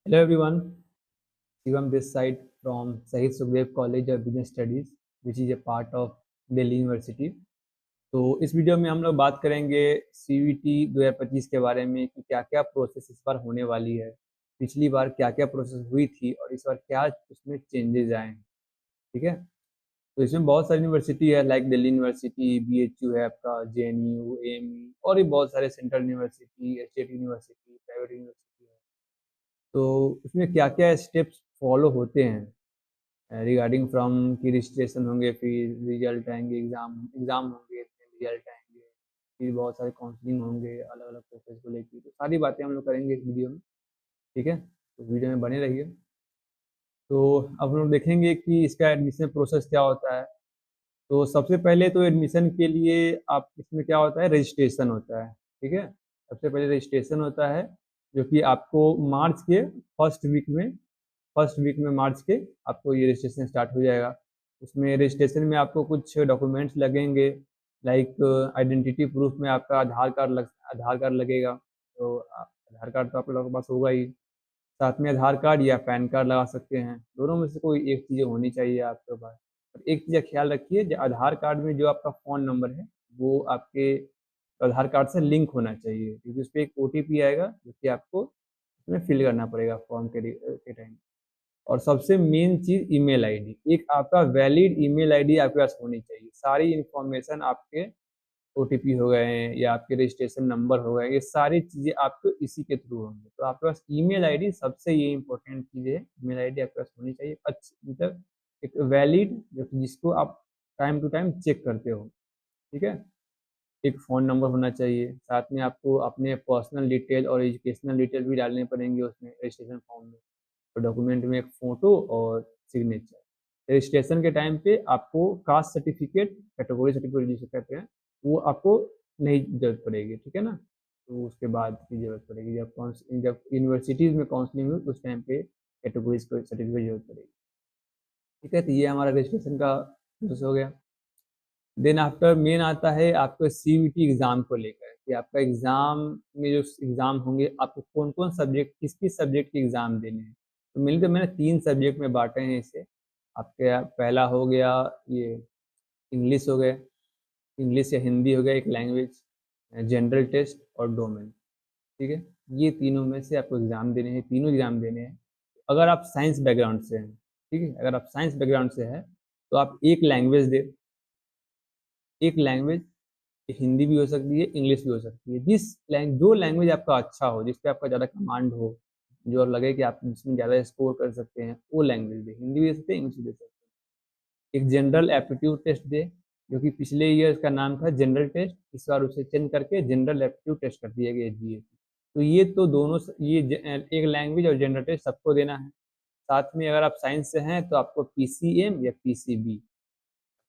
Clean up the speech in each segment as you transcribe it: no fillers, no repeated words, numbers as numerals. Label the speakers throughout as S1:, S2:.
S1: Hello everyone, Shivam this side from Sahid Sukhdev College of Business Studies, which is a part of Delhi University. तो इस video में हम लोग बात करेंगे CVT 2025 के बारे में कि क्या क्या प्रोसेस इस बार होने वाली है, पिछली बार क्या क्या प्रोसेस हुई थी और इस बार क्या उसमें चेंजेस आए हैं। ठीक है, तो इसमें बहुत सारी यूनिवर्सिटी है लाइक दिल्ली यूनिवर्सिटी, BHU है आपका, JNU, AMU और भी बहुत सारे central university, state university, private university है। तो उसमें क्या क्या स्टेप्स फॉलो होते हैं रिगार्डिंग फ्रॉम की रजिस्ट्रेशन होंगे, फिर रिजल्ट आएंगे, एग्ज़ाम एग्ज़ाम होंगे, फिर रिजल्ट आएंगे, फिर बहुत सारे काउंसलिंग होंगे अलग अलग प्रोसेस को लेकर। तो सारी बातें हम लोग करेंगे इस वीडियो में। ठीक है, तो वीडियो में बने रहिए। तो अब हम लोग देखेंगे कि इसका एडमिशन प्रोसेस क्या होता है। तो सबसे पहले तो एडमिशन के लिए आप इसमें क्या होता है, रजिस्ट्रेशन होता है। ठीक है, सबसे पहले रजिस्ट्रेशन होता है जो कि आपको मार्च के फर्स्ट वीक में मार्च के आपको ये रजिस्ट्रेशन स्टार्ट हो जाएगा। उसमें रजिस्ट्रेशन में आपको कुछ डॉक्यूमेंट्स लगेंगे लाइक आइडेंटिटी प्रूफ में आपका आधार कार्ड लगेगा। तो आधार कार्ड तो आप लोगों के पास होगा ही, साथ में आधार कार्ड या पैन कार्ड लगा सकते हैं। दोनों में से कोई एक चीज़ होनी चाहिए आपके पास। और एक चीज़ का ख्याल रखिए, जो आधार कार्ड में जो आपका फ़ोन नंबर है वो आपके आधार कार्ड से लिंक होना चाहिए, क्योंकि उस पर एक OTP आएगा जो कि आपको उसमें फिल करना पड़ेगा फॉर्म के टाइम। और सबसे मेन चीज़ ईमेल आईडी, एक आपका वैलिड ईमेल आईडी आपके पास होनी चाहिए। सारी इन्फॉर्मेशन आपके OTP हो गए हैं या आपके रजिस्ट्रेशन नंबर हो गए, ये सारी चीज़ें आपको इसी के थ्रू होंगी। तो आपके पास ईमेल आईडी सबसे ये इम्पोर्टेंट चीज़ है, ईमेल आईडी आपके पास होनी चाहिए अच्छी, मतलब एक वैलिड जिसको आप टाइम टू टाइम चेक करते हो। ठीक है, एक फ़ोन नंबर होना चाहिए, साथ में आपको अपने पर्सनल डिटेल और एजुकेशनल डिटेल भी डालने पड़ेंगे उसमें रजिस्ट्रेशन फॉर्म में। तो डॉक्यूमेंट में एक फ़ोटो और सिग्नेचर। रजिस्ट्रेशन के टाइम पे आपको कास्ट सर्टिफिकेट, कैटेगरी सर्टिफिकेट जिसे कहते हैं, वो आपको नहीं ज़रूरत पड़ेगी। ठीक है ना, तो उसके बाद की ज़रूरत पड़ेगी जब यूनिवर्सिटीज़ में काउंसलिंग हो उस टाइम पे कैटेगरीज को सर्टिफिकेट ज़रूरत पड़ेगी। ठीक है, तो ये हमारा रजिस्ट्रेशन का प्रोसेस हो गया। देन आफ्टर मेन आता है आपको CVT एग्ज़ाम को लेकर कि आपका एग्ज़ाम में जो एग्ज़ाम होंगे आपको कौन कौन सब्जेक्ट, किस किस सब्जेक्ट के एग्ज़ाम देने हैं। तो मेनली तो मैंने 3 सब्जेक्ट में बांटे हैं इसे। आपके पहला हो गया ये इंग्लिश हो गया, इंग्लिश या हिंदी हो गया एक लैंग्वेज, जनरल टेस्ट और डोमेन। ठीक है, ये तीनों में से आपको एग्ज़ाम देने हैं, तीनों एग्ज़ाम देने हैं। अगर आप साइंस बैकग्राउंड से हैं, ठीक है, अगर आप साइंस बैकग्राउंड से हैं तो आप एक लैंग्वेज दें। एक लैंग्वेज हिंदी भी हो सकती है, इंग्लिश भी हो सकती है। जो लैंग्वेज आपका अच्छा हो, जिस पे आपका ज़्यादा कमांड हो, जो लगे कि आप इसमें ज़्यादा स्कोर कर सकते हैं, वो लैंग्वेज दें। हिंदी भी दे सकते हैं, इंग्लिश भी दे सकते हैं। एक जनरल एप्टीट्यूड टेस्ट दें, जो कि पिछले ईयर का नाम था जनरल टेस्ट, इस बार उसे चेंज करके जनरल एप्टीट्यूड टेस्ट कर दिया गया GA। तो ये तो दोनों एक लैंग्वेज और जनरल टेस्ट सबको देना है। साथ में अगर आप साइंस से हैं तो आपको PCM या PCB,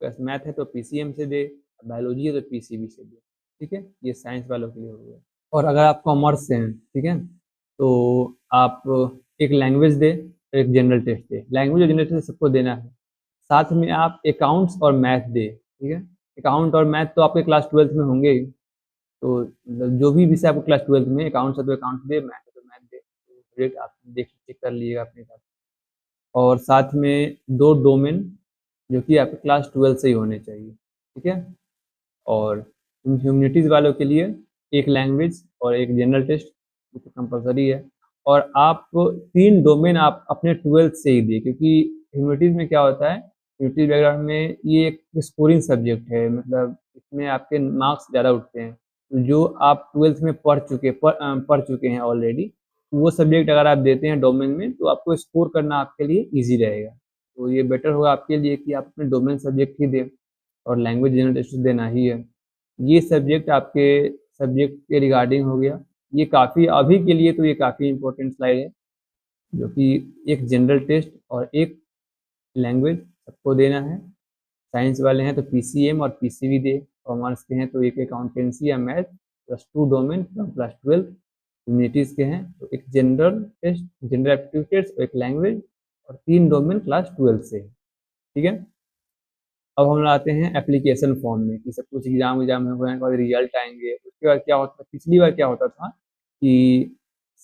S1: अगर मैथ है तो PCM से दे, बायोलॉजी है तो PCB से दे। ठीक है, ये साइंस वालों के लिए हो गया। और अगर आप कॉमर्स से हैं, ठीक है, तो आप एक लैंग्वेज दे, एक जनरल टेस्ट दे। लैंग्वेज और जनरल टेस्ट सबको देना है। साथ में आप अकाउंट्स और मैथ दे। ठीक है, अकाउंट और मैथ तो आपके क्लास 12th में होंगे ही। तो मतलब जो भी विषय आपको क्लास 12th में, अकाउंट्स है तो अकाउंट्स दे, मैथ है तो मैथ दे। सब्जेक्ट आप देख चेक कर लीजिएगा अपने साथ। और साथ में 2 डोमेन जो कि आपके क्लास 12 से ही होने चाहिए। ठीक है, और ह्यूमैनिटीज़ वालों के लिए एक लैंग्वेज और एक जनरल टेस्ट जो कि कंपलसरी है। और आप 3 डोमेन आप अपने 12th से ही दिए, क्योंकि ह्यूमैनिटीज़ में क्या होता है, ह्यूमैनिटीज़ बैकग्राउंड में ये एक स्कोरिंग सब्जेक्ट है, मतलब इसमें आपके मार्क्स ज़्यादा उठते हैं। तो जो आप 12th में पढ़ चुके हैं ऑलरेडी, वो सब्जेक्ट अगर आप देते हैं डोमेन में तो आपको स्कोर करना आपके लिए ईज़ी रहेगा। तो ये बेटर होगा आपके लिए कि आप अपने डोमेन सब्जेक्ट ही दें और लैंग्वेज जनरल टेस्ट देना ही है। ये सब्जेक्ट आपके सब्जेक्ट के रिगार्डिंग हो गया। ये काफ़ी अभी के लिए तो ये काफ़ी इम्पोर्टेंट स्लाइड है, जो कि एक जनरल टेस्ट और एक लैंग्वेज सबको देना है। साइंस वाले हैं तो PCM और PCB दे, कॉमर्स के हैं तो एक अकाउंटेंसी या math +2 domain from class 12, humanities के हैं तो एक general test, general aptitude test और एक लैंग्वेज और 3 डोमेन क्लास 12 से। ठीक है, अब हम आते हैं एप्लीकेशन फॉर्म में कि सब कुछ एग्जाम होने के बाद रिजल्ट आएंगे। उसके बाद क्या होता, पिछली बार क्या होता था कि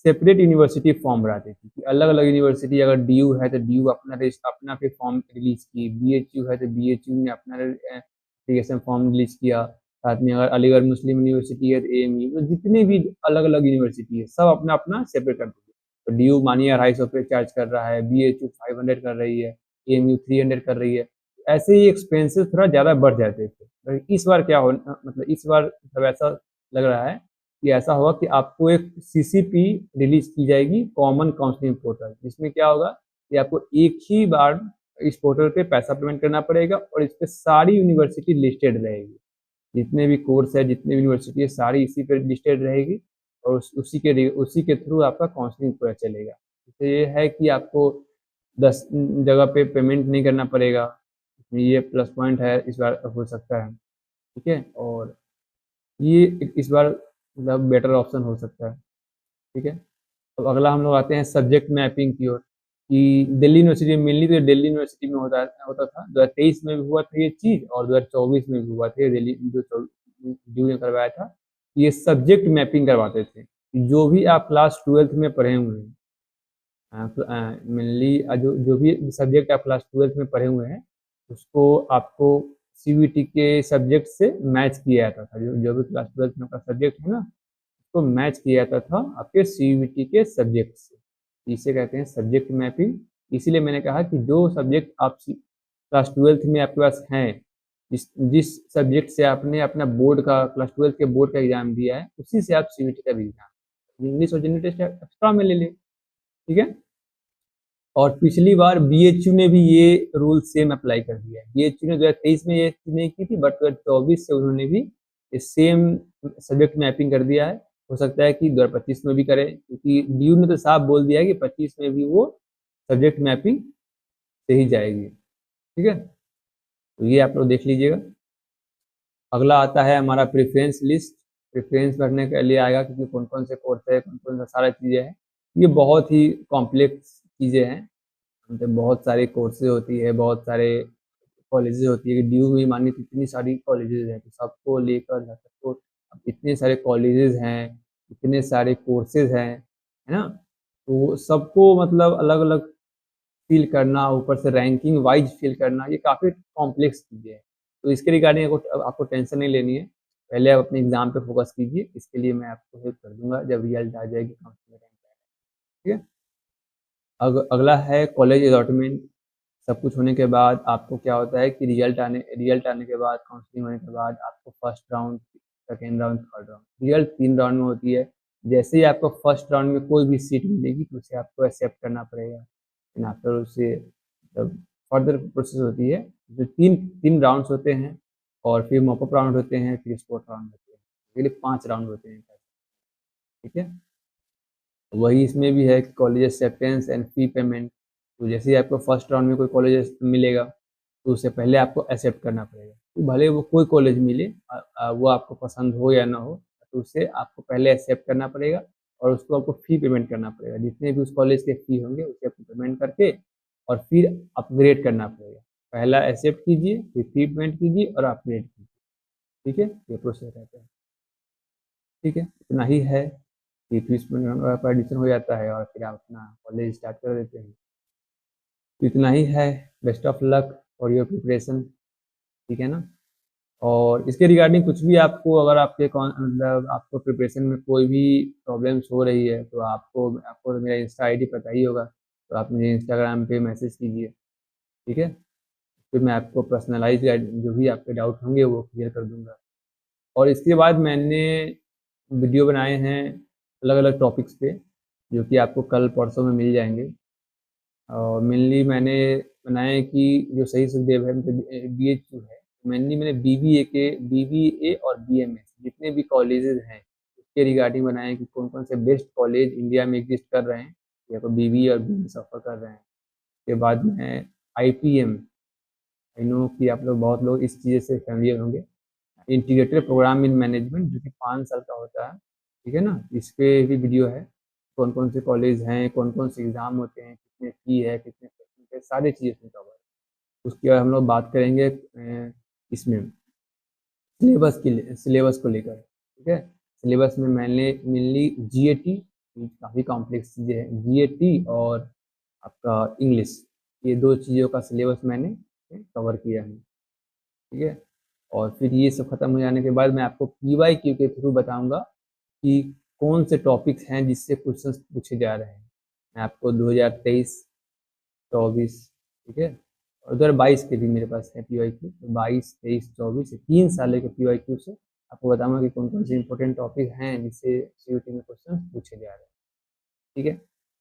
S1: सेपरेट यूनिवर्सिटी फॉर्म बनाती थी कि अलग अलग यूनिवर्सिटी, अगर DU है तो DU अपना फिर फॉर्म रिलीज की, BHU है तो BHU ने अपना एप्लीकेशन फॉर्म रिलीज किया, साथ में अगर अलीगढ़ मुस्लिम यूनिवर्सिटी है तो AMU, तो जितने भी अलग अलग यूनिवर्सिटी है सब अपना अपना सेपरेट करते थे। तो DU मानिए 250 पे चार्ज कर रहा है, BHU 500 कर रही है, AMU 300 कर रही है, ऐसे ही एक्सपेंसेस थोड़ा ज़्यादा बढ़ जाते थे। इस बार क्या हो, मतलब इस बार मतलब ऐसा लग रहा है कि ऐसा होगा कि आपको एक CCP रिलीज की जाएगी, कॉमन काउंसलिंग पोर्टल, जिसमें क्या होगा कि आपको एक ही बार इस पोर्टल पे पैसा पेमेंट करना पड़ेगा और इस पे सारी यूनिवर्सिटी लिस्टेड रहेगी, जितने भी कोर्स है, जितने भी यूनिवर्सिटी है, सारी इसी पे लिस्टेड रहेगी और उसी के थ्रू आपका काउंसलिंग पूरा चलेगा। तो ये है कि आपको 10 जगह पे पेमेंट नहीं करना पड़ेगा, ये प्लस पॉइंट है इस बार हो सकता है, ठीक है। और ये इस बार मतलब बेटर ऑप्शन हो सकता है, ठीक है। अब अगला हम लोग आते हैं सब्जेक्ट मैपिंग की ओर, कि दिल्ली यूनिवर्सिटी में मेनली तो दिल्ली यूनिवर्सिटी में होता था, 2023 में भी हुआ था ये चीज़ और 2024 में भी हुआ था, दिल्ली जो DU ने करवाया था, ये सब्जेक्ट मैपिंग करवाते थे, जो भी आप क्लास 12th में पढ़े हुए हैं, मेनली जो जो भी सब्जेक्ट आप क्लास 12th में पढ़े हुए हैं, उसको आपको CBT के सब्जेक्ट से मैच किया जाता था, जो भी क्लास 12th में आपका सब्जेक्ट है ना, उसको मैच किया जाता था आपके CBT के सब्जेक्ट से, इसे कहते हैं सब्जेक्ट मैपिंग। इसीलिए मैंने कहा कि जो सब्जेक्ट आप क्लास 12th में आपके पास हैं, जिस जिस सब्जेक्ट से आपने अपना बोर्ड का क्लास 12th के बोर्ड का एग्जाम दिया है, उसी से आप CBT का भी एग्जाम, इंग्लिश और जनरल टेस्ट एक्स्ट्रा में ले लें, ठीक है। और पिछली बार BHU ने भी ये रूल सेम अप्लाई कर दिया है, BHU ने 2023 में ये चीज़ नहीं की थी, बट 2024 से उन्होंने भी सेम सब्जेक्ट मैपिंग कर दिया है। हो सकता है कि 2025 में भी करें, क्योंकि DU ने तो साफ बोल दिया है कि 25 में भी वो सब्जेक्ट मैपिंग से ही जाएगी, ठीक है। तो ये आप लोग देख लीजिएगा। अगला आता है हमारा प्रेफरेंस लिस्ट, प्रेफरेंस भरने के लिए आएगा, क्योंकि कौन कौन से कोर्स है, कौन कौन सा सारा चीज़ें हैं, ये बहुत ही कॉम्प्लेक्स चीज़ें हैं, मतलब बहुत सारे कोर्सेज होती है, बहुत सारे कॉलेजेस होती है, कि DU में मानिए तो इतनी सारी कॉलेजेस हैं, तो सबको लेकर सबको, अब इतने सारे कॉलेजेस हैं, इतने सारे कोर्सेज हैं, है ना, तो सबको मतलब अलग अलग फिल करना, ऊपर से रैंकिंग वाइज फिल करना, ये काफ़ी कॉम्प्लेक्स चीज़ें हैं। तो इसके रिगार्डिंग आपको टेंशन नहीं लेनी है, पहले आप अपने एग्जाम पे फोकस कीजिए, इसके लिए मैं आपको हेल्प कर दूंगा जब रिजल्ट आ जाएगी काउंसलिंग रैंक, ठीक है। अगला है कॉलेज अलॉटमेंट। सब कुछ होने के बाद आपको क्या होता है कि रिजल्ट आने के बाद, काउंसलिंग होने के बाद आपको first round, second round, third round, result 3 round में होती है। जैसे ही आपको फर्स्ट राउंड में कोई भी सीट मिलेगी तो उसे आपको एक्सेप्ट करना पड़ेगा, एंड आफ्टर उसे मतलब फर्दर प्रोसेस होती है। जो तीन तीन राउंड्स होते हैं और फिर मॉपअप राउंड होते हैं, फिर स्पोर्ट राउंड होते हैं, ये 5 राउंड होते हैं, ठीक है। वही इसमें भी है कि college acceptance and fee payment. तो जैसे ही आपको फर्स्ट राउंड में कोई कॉलेज मिलेगा तो उससे पहले आपको एक्सेप्ट करना पड़ेगा, तो भले वो कोई कॉलेज मिले, वो आपको पसंद हो या ना हो, तो उसे आपको पहले एक्सेप्ट करना पड़ेगा और उसको आपको फ़ी पेमेंट करना पड़ेगा, जितने भी उस कॉलेज के फ़ी होंगे उसे आपको पेमेंट करके और फिर अपग्रेड करना पड़ेगा। पहला एक्सेप्ट कीजिए, फिर फ़ी पेमेंट कीजिए और अपग्रेड कीजिए, ठीक है, ये प्रोसेस रहता है, ठीक है। इतना ही है कि फीस में आपका एडमिशन हो जाता है और फिर आप अपना कॉलेज स्टार्ट कर देते हैं। तो इतना ही है, best of luck for your preparation, ठीक है ना। और इसके रिगार्डिंग कुछ भी आपको, अगर आपके मतलब आपको प्रिपरेशन में कोई भी प्रॉब्लम्स हो रही है, तो आपको आपको तो मेरा इंस्टा ID पता ही होगा, तो आप मुझे इंस्टाग्राम पे मैसेज कीजिए, ठीक है। फिर मैं आपको पर्सनलाइज गाइड, जो भी आपके डाउट होंगे वो क्लियर कर दूंगा। और इसके बाद मैंने वीडियो बनाए हैं अलग अलग टॉपिक्स पे, जो कि आपको कल परसों में मिल जाएंगे। और मेनली मैंने बनाया है कि जो सही सुखदेव है, मतलब BHU है, मेनली मैंने BBA और BMS जितने भी कॉलेजेस हैं उसके रिगार्डिंग बनाए हैं कि कौन कौन से बेस्ट कॉलेज इंडिया में एग्जिस्ट कर रहे हैं, या तो BBA और BMS ऑफर कर रहे हैं। उसके बाद में IPM, आई नो कि आप लोग बहुत लोग इस चीज़ से फैमिलियर होंगे, इंटीग्रेटेड प्रोग्राम इन मैनेजमेंट, जो कि 5 साल का होता है, ठीक है ना। इस पे भी वीडियो है, कौन कौन से कॉलेज हैं, कौन कौन से एग्ज़ाम होते हैं, कितने फ़ी है, कितने परसेंट है, सारी चीज़ें इसमें कवर है। उसके बाद हम लोग बात करेंगे इसमें सिलेबस को लेकर, ठीक है। सिलेबस में मैंने मेनली GAT, काफ़ी कॉम्प्लेक्स चीज़ें हैं। जीएटी और आपका इंग्लिश, ये 2 चीज़ों का सिलेबस मैंने कवर किया है, ठीक है? और फिर ये सब खत्म हो जाने के बाद मैं आपको पीवाईक्यू के थ्रू बताऊँगा कि कौन से टॉपिक्स हैं जिससे क्वेश्चंस पूछे जा रहे हैं। मैं आपको 2023, 24, ठीक है? और 2022 के भी मेरे पास है पीवाईक्यू, तो 22, 23, 24 ये 3 साल के पीवाईक्यू से आपको बताऊँगा कि कौन-कौन से इम्पोर्टेंट टॉपिक हैं जिससे सीयूईटी में क्वेश्चंस पूछे जा रहे हैं, ठीक है?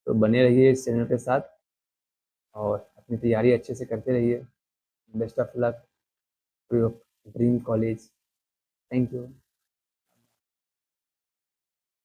S1: तो बने रहिए इस चैनल के साथ और अपनी तैयारी अच्छे से करते रहिए। Best of luck for your dream college. Thank you.